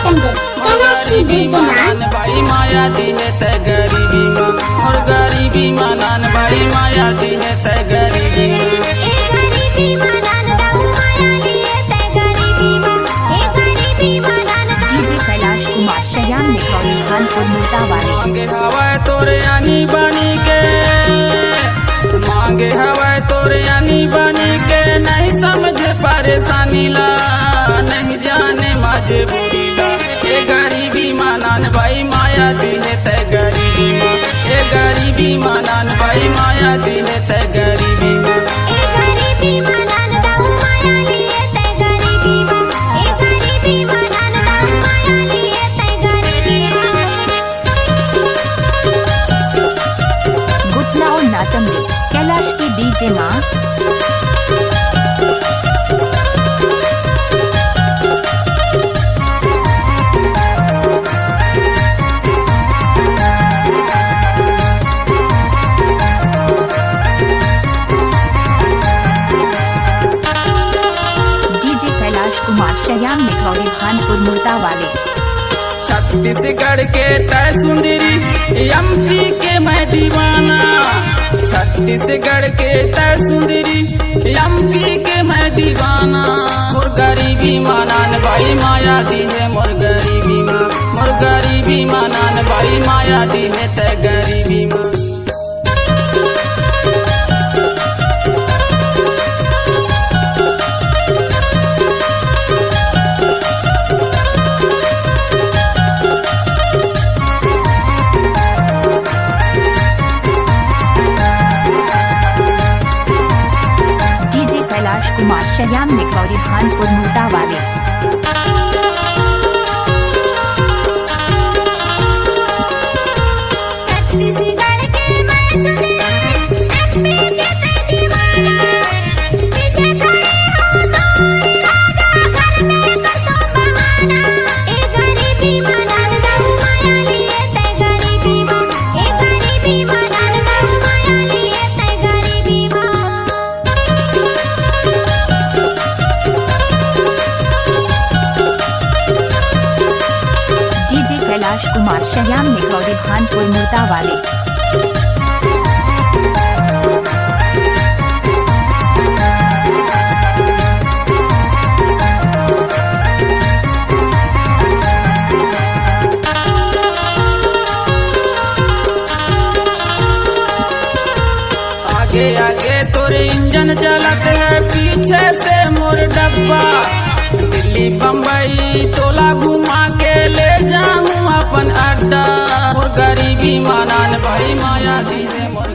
नाटंगे कैलाश की बेजमान भाई माया दी है तय गरीबी माँ और गरीबी मानान भाई माया दी है तय गरीबी डीजे कैलाश कुमार शयान निखौरी खानपुर मुल्तावाली। मांगे हवाए तोरे आनी बनी के मांगे हवाए तोरे आनी बनी के नहीं समझे परेशानी ला नहीं जाने माजे बुरी ला ये गरीबी मानान भाई माया दी है तय गरीबी माँ ये गरीबी मानान भाई माया दी है तय गरीबी माँ गुचला और नाचंगे कैलाश की डीजे माँ। डीजे कैलाश कुमार शयान निखौरी खानपुर मुल्तावाली। छत्तीसगढ़ के तय सुंदरी एमपी के मैं दीवाना छत्तीसगढ़ के तय सुंदरी एमपी के मैं दीवाना मोर गरीबी मानान भाई माया दी है मोर गरीबी माँ मोर गरीबी मानान भाई माया दी है तय गरीबी माँ कैलाश कुमार शयान निखौरी खानपुर मुल्तावाली। कैलाश कुमार शयान निखौरी खानपुर मुल्तावाली। आगे आगे तोरे इंजन चलत है पीछे से मोर डब्बा दिल्ली बम्बई तोला घुमा के ले जाऊं अपन अड्डा मोर गरीबी मानान भाई माया दी है मोर